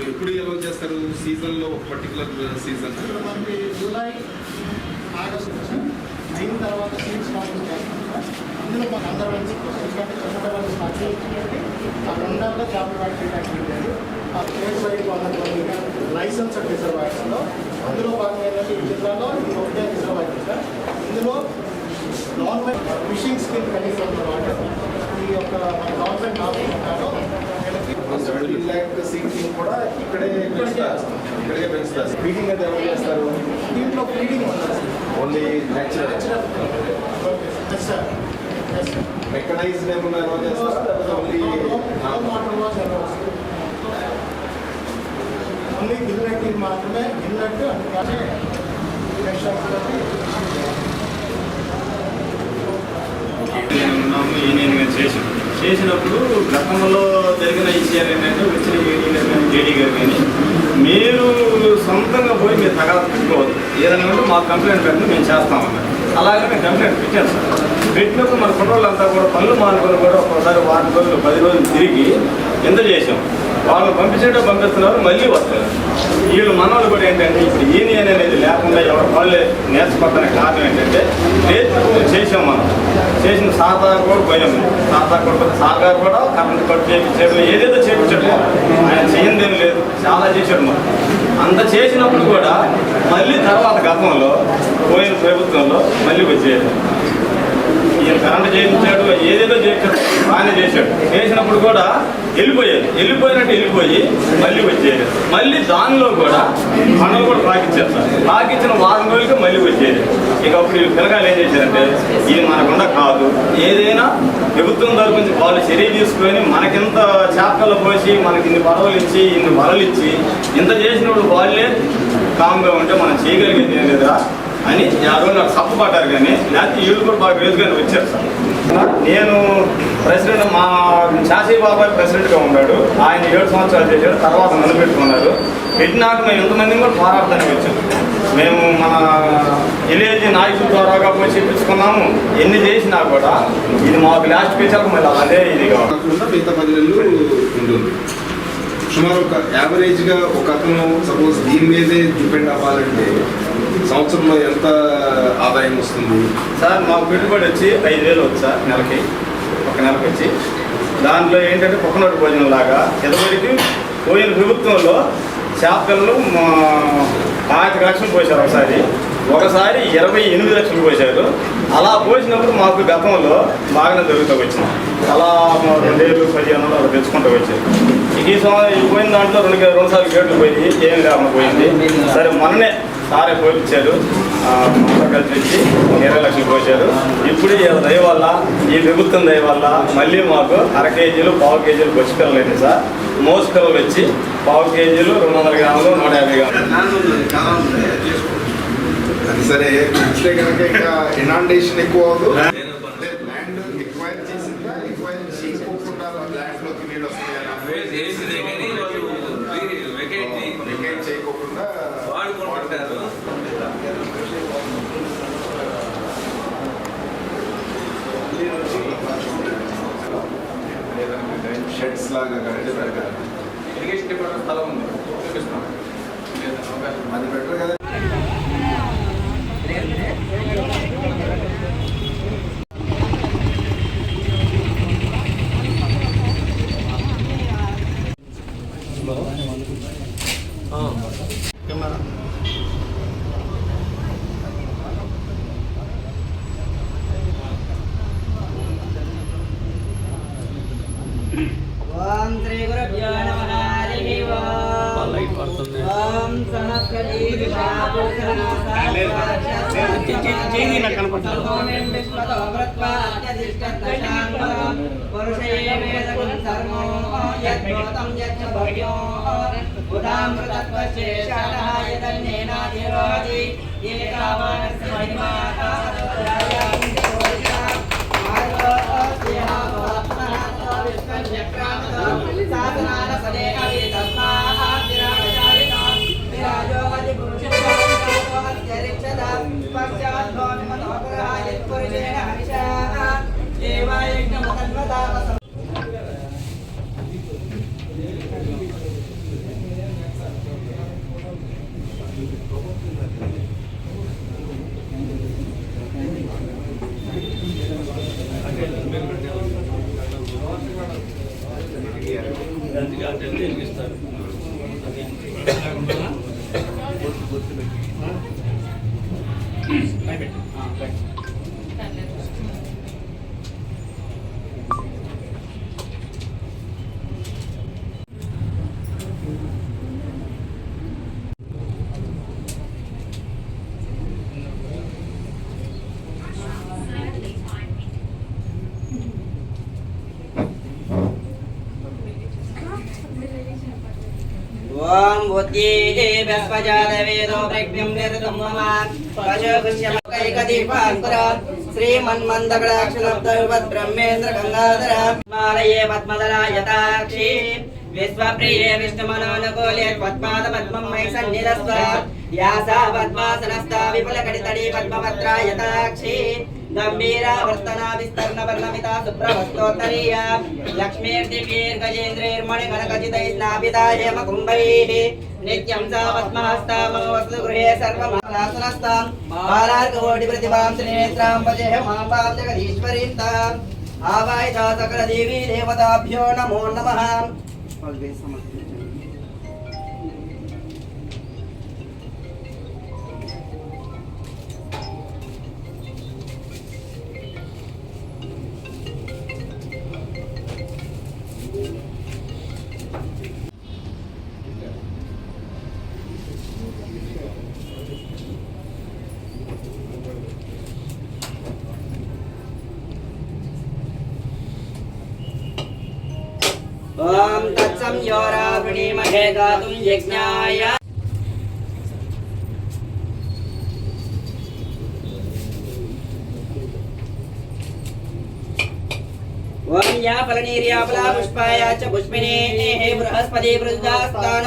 ఎప్పుడు ఎలా చేస్తారు సీజన్లో ఒక పర్టికులర్ సీజన్ మనకి జూలై ఆగస్టు అయిన తర్వాత సీడ్స్ స్టార్టింగ్ చేస్తాం సార్. ఇందులో మాకు అందరూ ఎందుకంటే చిన్నపిల్లలు స్టార్ట్ చేయించుకోండి ఆ రెండల్లో చేపలు పట్టి యాక్టివిటీ ఆ స్టేట్ వైడ్ వాళ్ళ లైసెన్స్ రిజర్వాయర్స్లో అందులో భాగంగా ఏంటంటే ఈ జిల్లాలో ఇది ఒకటే రిజర్వాయర్ సార్. ఇందులో గవర్నమెంట్ ఫిషింగ్ స్కీమ్ కనీసం వాటర్ ఈ యొక్క గవర్నమెంట్ ఆఫీసులో కూడా ఇక్కడే పెంచుతారు. ఫీడింగ్ అయితే ఎవరు చేస్తారు? దీంట్లో ఫీడింగ్ ఉంటుంది ఓన్లీ న్యాచురల్ మెకనైజ్డ్ ఏమన్నా ఎలా చేస్తారు? ఓన్లీ గిన్నెట్టి మాత్రమే గిన్నెట్టు అందుకనే చేసినప్పుడు గతంలో జరిగిన విషయాలు ఏంటంటే వచ్చిన ఏడీ గారు కానీ జేడీ గారు కానీ మీరు సొంతంగా పోయి మీరు తగాదు పెట్టుకోవద్దు. ఏదైనా ఉంటే మాకు కంప్లైంట్ పెట్టండి మేము చేస్తామన్నారు. అలాగే మేము కంప్లైంట్ పెట్టాను సార్. పెట్టినప్పుడు మన కుటుంబాలంతా కూడా పనులు మానుకొని కూడా ఒక్కోసారి వారం రోజులు 10 రోజులు తిరిగి ఎంత చేసాం. వాళ్ళు పంపిస్తున్నారు, మళ్ళీ వస్తారు. వీళ్ళు మనవాళ్ళు కూడా ఏంటంటే ఇప్పుడు యూనియన్ అనేది లేకుండా ఎవరు వాళ్ళే నేర్చుకోవడానికి కారణం ఏంటంటే నేర్చుకుని చేసాం. మనం చేసిన సాధారణ కూడా పోయాం. సాగారు కూడా కరెంట్ కట్ చేయించాడు, ఏదేదో చేయించాడు. ఆయన చేయందేం లేదు, చాలా చేశాడు. మనం అంత చేసినప్పుడు కూడా మళ్ళీ తర్వాత గతంలో పోయిన ప్రభుత్వంలో మళ్ళీ వచ్చేది. ఈయన కరెంట్ చేయించాడు, ఏదేదో చేయించాడు, బాగానే చేశాడు. చేసినప్పుడు కూడా వెళ్ళిపోయినట్టు వెళ్ళిపోయి మళ్ళీ వచ్చేది. మళ్ళీ దానిలో కూడా పనులు కూడా పాకిచ్చారు సార్. పాకిచ్చిన వారం రోజులకి మళ్ళీ వచ్చేది. ఇక అప్పుడు ఈ పిల్లగాలు ఏం చేశారంటే ఇది మనకుండా కాదు, ఏదైనా ప్రభుత్వం తరపు నుంచి వాళ్ళు చర్య తీసుకొని మనకింత చేపల్లో పోసి మనకి ఇన్ని పడవలు ఇచ్చి ఇన్ని వలలు ఇచ్చి ఇంత చేసినప్పుడు వాళ్ళే కామ్గా ఉంటే మనం చేయగలిగేది ఏం లేదా అని ఆ రోజు నాకు సప్పపడ్డారు. కానీ లేకపోతే వీళ్ళు కూడా బాగా వేసుకొని వచ్చారు సార్. నేను ప్రెసిడెంట్, మా శాసీ బాబాయ్ ప్రెసిడెంట్గా ఉన్నాడు. ఆయన 7 సంవత్సరాలు చేశాడు. తర్వాత నన్ను పెట్టుకున్నారు. పెట్టినాక మేము ఎంతమందిని కూడా పోరాడడానికి వచ్చాము. మేము మన విలేజ్ నాయకుల ద్వారాగా పోయి చెప్పించుకున్నాము. ఎన్ని చేసినా కూడా ఇది మాకు లాస్ట్ పిక్చర్ మళ్ళీ అదే ఇది కాకుండా మిగతా 10 నెలలు ఉంటుంది. సుమారు ఒక యావరేజ్గా ఒక అతను సపోజ్ దీని మీదే డిపెండ్ అవ్వాలంటే సంవత్సరంలో ఎంత ఆదాయం వస్తుంది సార్? మాకు పెట్టుబడి వచ్చి 5,000 వచ్చు సార్ నెలకి, ఒక నెలకి వచ్చి. దాంట్లో ఏంటంటే పొక్కనోటి భోజనం లాగా ఎదవరికి పోయిన ప్రభుత్వంలో చేపలను 5 లక్షలు పోసారు ఒకసారి 28 లక్షలు పోసారు. అలా పోసినప్పుడు మాకు గతంలో బాగానే జరుగుతూ వచ్చింది. అలా 2015 అలా తెచ్చుకుంటూ వచ్చారు. ఈ పోయిన దాంట్లో 2 సార్లు గేట్లు పోయి ఏం లేకుండా పోయింది. సరే మొన్ననే సారే పోయించారు, కలిసి వచ్చి 20 లక్షలు పోసారు. ఇప్పుడు దయ వల్ల ఈ ప్రభుత్వం దయ వల్ల మళ్ళీ మాకు 1/2 కేజీలు 1/4 కేజీలు బొచ్చు పిల్లలు అయింది సార్. మోసు పిల్లలు వచ్చి 1/4 కేజీలు 200 గ్రాములు 150 గ్రాములు. అది సరే ఇస్తే కనుక ఇంకా ఇనాండేషన్ ఎక్కువ అవుతుంది. ల్యాండ్ ఎక్వైర్ చేసిందా, ఎక్వైర్ చేసుకోకుండా ల్యాండ్లోకి నీళ్ళు వస్తాయి చేయకోకుండా వాడుకుంటారు. షెడ్స్ లాగా ఇరిగేషన్ డిపార్ట్మెంట్ స్థలం ఉంది, చూపిస్తాం. అది బెటర్ కదా. ఓం శ్రీ గురుభ్యో నమః. హరి ఓం. లైట్ పడుతుంది. ఓం సనస్కరీ చేయి నాకు కనపడుతుంది. అందుకే ఆ టెంట్ వెలిగిస్తారు. ఓం బుద్ధి బస్వజాతవేదో ప్రజ్ఞం నిర్తమమ పశుపుష్యమకైకదీపాంకుర శ్రీమన్మందకటాక్షలబ్ధవత్ బ్రహ్మేంద్ర గంగాధర మాలయే పద్మదలాయతాక్షి విశ్వప్రియే విష్ణుమనోనుకూలే పద్మాద పద్మం మై సన్నిధస్వ యాసా పద్మాసనస్థా విపులకటితడీ పద్మపత్రాయతాక్షి గంభీరావర్తనా విస్తర్ణ వర్ణమితా సుప్రవస్తోత్తరీయ లక్ష్మీర్దివ్యేర్గజేంద్రైర్మణిగణకచితైస్నాభితా హేమకుంభైః నిత్యం సా పద్మహస్తా మమ వస్తు గృహే సర్వమాసనస్తాం బాలార్కకోటి ప్రతిభాం త్రినేత్రాం భజేహమాం వాం జగదీశ్వరీం తాం ఆవాహితా సకల దేవీ దేవతాభ్యో నమో నమః. ఓం తత్సంయోరావృణీమహే గాతుం యజ్ఞాయ ఓం యా ఫలనీర్యాఫలా పుష్పాయ చ పుష్పినే బృహస్పతి వృద్ధాస్థాన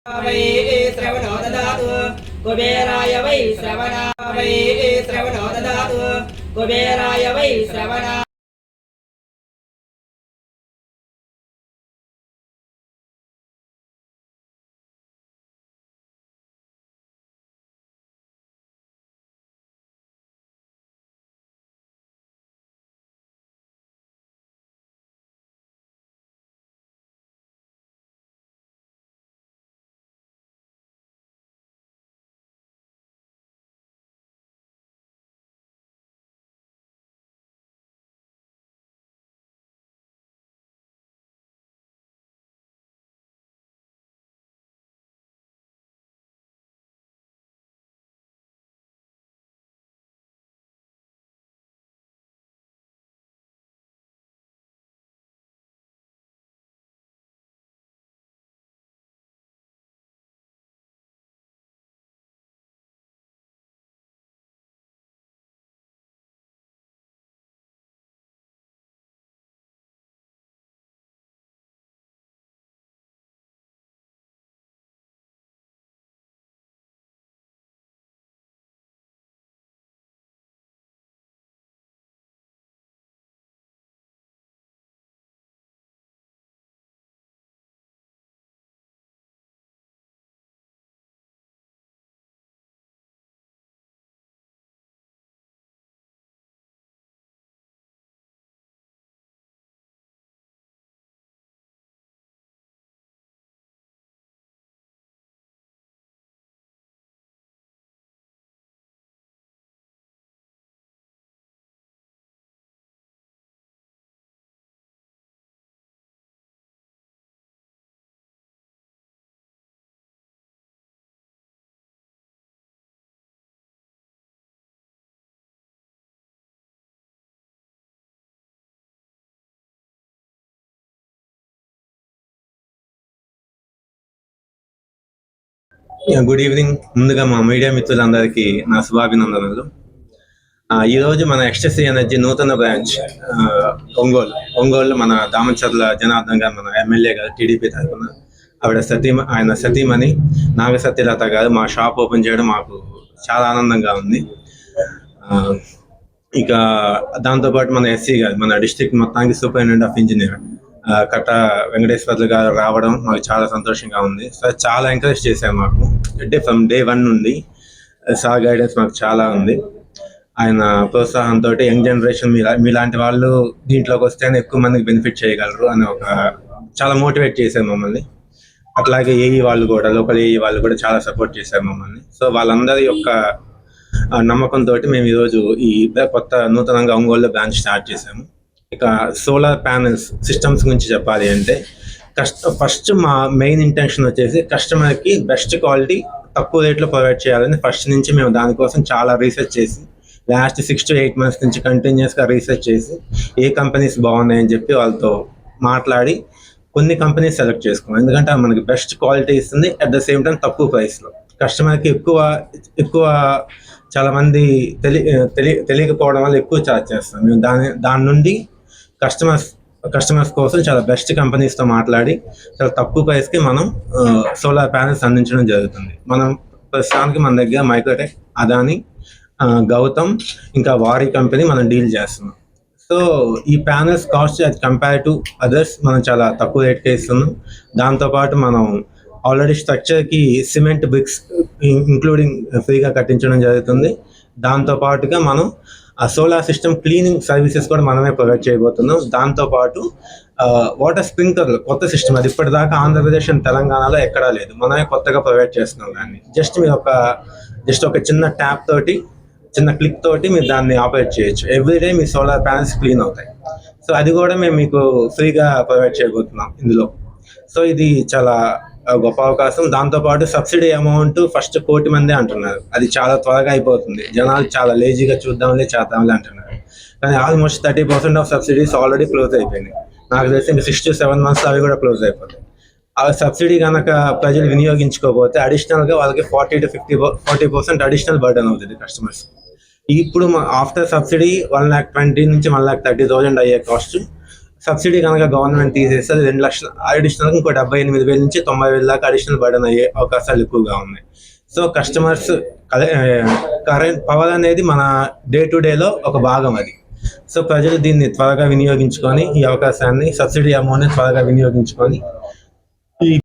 वै श्रवणो ददातु कुबेराय वै श्रवणा वै श्रवणो ददातु कुबेराय वै श्रवणा గుడ్ ఈవినింగ్. ముందుగా మా మీడియా మిత్రులందరికీ నా శుభాభినందనలు. ఈరోజు మన ఎక్స్టెస్సీ ఎనర్జీ నూతన బ్రాంచ్ ఒంగోలు మన దామచర్ల జనార్దన్ గారు, మన ఎమ్మెల్యే గారు టీడీపీ తరఫున ఆయన సతీమణి నాగసత్యలత గారు మా షాప్ ఓపెన్ చేయడం మాకు చాలా ఆనందంగా ఉంది. ఇక దాంతోపాటు మన ఎస్సీ గారు, మన డిస్ట్రిక్ట్ మొత్తానికి సూపరింటెండెంట్ ఆఫ్ ఇంజనీర్ కట్ట వెంకటేశ్వర్లు గారు రావడం మాకు చాలా సంతోషంగా ఉంది. సార్ చాలా ఎంకరేజ్ చేశారు మాకు, అంటే ఫ్రమ్ డే 1 నుండి సార్ గైడెన్స్ మాకు చాలా ఉంది. ఆయన ప్రోత్సాహంతో యంగ్ జనరేషన్ మీలాంటి వాళ్ళు దీంట్లోకి వస్తేనే ఎక్కువ మందికి బెనిఫిట్ చేయగలరు అని చాలా మోటివేట్ చేశారు మమ్మల్ని. అట్లాగే ఏఈ వాళ్ళు కూడా, లోకల్ ఏఈ వాళ్ళు కూడా చాలా సపోర్ట్ చేశారు మమ్మల్ని. సో వాళ్ళందరి యొక్క నమ్మకంతో మేము ఈరోజు ఈ కొత్త నూతనంగా ఒంగోలులో బ్రాంచ్ స్టార్ట్ చేశాము. ఇక సోలార్ ప్యానెల్స్ సిస్టమ్స్ గురించి చెప్పాలి అంటే ఫస్ట్ మా మెయిన్ ఇంటెన్షన్ వచ్చేసి కస్టమర్కి బెస్ట్ క్వాలిటీ తక్కువ రేట్లో ప్రొవైడ్ చేయాలని ఫస్ట్ నుంచి మేము దానికోసం చాలా రీసెర్చ్ చేసి లాస్ట్ 6 to 8 months నుంచి కంటిన్యూస్గా రీసెర్చ్ చేసి ఏ కంపెనీస్ బాగున్నాయని చెప్పి వాళ్ళతో మాట్లాడి కొన్ని కంపెనీస్ సెలెక్ట్ చేసుకున్నాం. ఎందుకంటే మనకి బెస్ట్ క్వాలిటీ ఇస్తుంది, అట్ ద సేమ్ టైం తక్కువ ప్రైస్లో. కస్టమర్కి ఎక్కువ చాలామంది తెలియకపోవడం వల్ల ఎక్కువ ఛార్జ్ చేస్తాం. మేము దాని నుండి కస్టమర్స్ కోసం చాలా బెస్ట్ కంపెనీస్తో మాట్లాడి చాలా తక్కువ ప్రైస్కి మనం సోలార్ ప్యానెల్స్ అందించడం జరుగుతుంది. మనం ప్రస్తుతానికి మన దగ్గర మైక్రోటెక్, అదాని, గౌతమ్, ఇంకా వారి కంపెనీ మనం డీల్ చేస్తున్నాం. సో ఈ ప్యానెల్స్ కాస్ట్ అది కంపేర్ టు అదర్స్ మనం చాలా తక్కువ రేట్కే ఇస్తున్నాం. దాంతోపాటు మనం ఆల్రెడీ స్ట్రక్చర్కి సిమెంట్ బ్రిక్స్ ఇంక్లూడింగ్ ఫ్రీగా కట్టించడం జరుగుతుంది. దాంతోపాటుగా మనం ఆ సోలార్ సిస్టమ్ క్లీనింగ్ సర్వీసెస్ కూడా మనమే ప్రొవైడ్ చేయబోతున్నాం. దాంతోపాటు వాటర్ స్ప్రింక్లర్లు కొత్త సిస్టమ్, అది ఇప్పటిదాకా ఆంధ్రప్రదేశ్ అండ్ తెలంగాణలో ఎక్కడా లేదు, మనమే కొత్తగా ప్రొవైడ్ చేస్తున్నాం. దాన్ని జస్ట్ ఒక చిన్న ట్యాప్ తోటి, చిన్న క్లిక్ తోటి మీరు దాన్ని ఆపరేట్ చేయొచ్చు. ఎవ్రీడే మీ సోలార్ ప్యానెల్స్ క్లీన్ అవుతాయి. సో అది కూడా మేము మీకు ఫ్రీగా ప్రొవైడ్ చేయబోతున్నాం ఇందులో. సో ఇది చాలా గొప్ప అవకాశం. దాంతోపాటు సబ్సిడీ అమౌంట్ ఫస్ట్ 1 కోటి మంది అంటున్నారు, అది చాలా త్వరగా అయిపోతుంది. జనాలు చాలా లేజీగా చేద్దాంలే అంటున్నారు. కానీ almost 30% of subsidies already close అయిపోయినాయి. నాకు తెలిసి ఇంకా 6 to 7 months అవి కూడా క్లోజ్ అయిపోతాయి. ఆ సబ్సిడీ కనుక ప్రజలు వినియోగించుకోకపోతే అడిషనల్గా వాళ్ళకి 40 to 40% అడిషనల్ బర్డెన్ అవుతుంది కస్టమర్స్. ఇప్పుడు ఆఫ్టర్ సబ్సిడీ 1,20,000 నుంచి 1,30,000 అయ్యే కాస్ట్ సబ్సిడీ కనుక గవర్నమెంట్ తీసేస్తే అది 2 లక్షలు అడిషనల్గా ఇంకో 78,000 నుంచి 90,000 దాకా అడిషనల్ బర్డన్ అయ్యే అవకాశాలు ఎక్కువగా ఉన్నాయి. సో కస్టమర్స్ కరెంట్ పవర్ అనేది మన డే టు డేలో ఒక భాగం అది. సో ప్రజలు దీన్ని త్వరగా వినియోగించుకొని ఈ అవకాశాన్ని సబ్సిడీ అమౌంట్ని త్వరగా వినియోగించుకొని